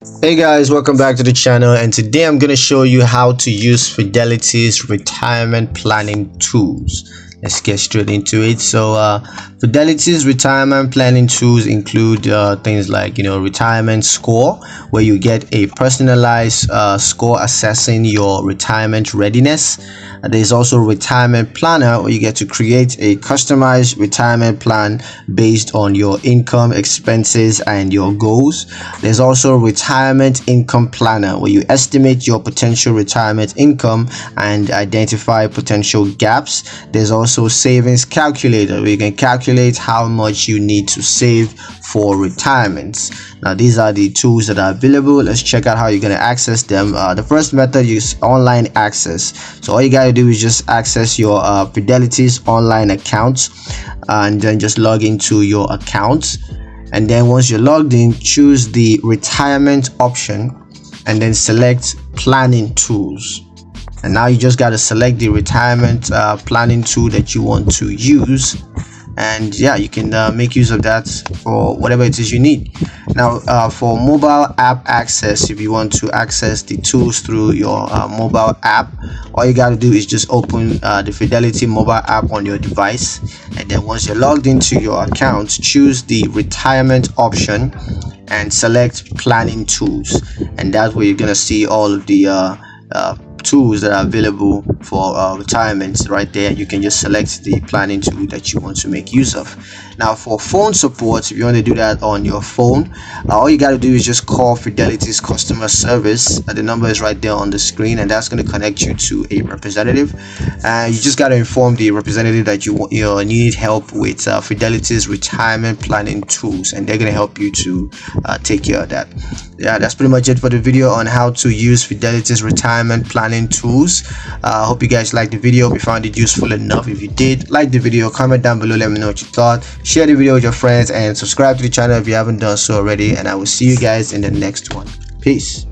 Hey guys, welcome back to the channel, and today I'm going to show you how to use Fidelity's retirement planning tools. Let's get straight into it. So Fidelity's retirement planning tools include things like retirement score, where you get a personalized score assessing your retirement readiness. There's also retirement planner, where you get to create a customized retirement plan based on your income, expenses, and your goals. There's also retirement income planner, where you estimate your potential retirement income and identify potential gaps. There's also savings calculator, where you can calculate how much you need to save for retirement. Now these are the tools that are available. Let's check out how you're going to access them. The first method is online access. So all you got to do is just access your Fidelity's online account, and then just log into your account. And then once you're logged in, choose the retirement option and then select planning tools. And now you just got to select the retirement planning tool that you want to use, and yeah, you can make use of that for whatever it is you need. Now for mobile app access, if you want to access the tools through your mobile app, all you got to do is just open the Fidelity mobile app on your device, and then once you're logged into your account, choose the retirement option and select planning tools, and that's where you're gonna see all of the tools that are available for retirement right there. You can just select the planning tool that you want to make use of. Now for phone support, if you want to do that on your phone, all you got to do is just call Fidelity's customer service. The number is right there on the screen, and that's going to connect you to a representative, and you just got to inform the representative that you need help with Fidelity's retirement planning tools, and they're going to help you to take care of that. Yeah, that's pretty much it for the video on how to use Fidelity's retirement planning tools. I hope you guys liked the video. If you found it useful enough, if you did, like the video, comment down below, let me know what you thought, share the video with your friends, and subscribe to the channel if you haven't done so already. And I will see you guys in the next one. Peace.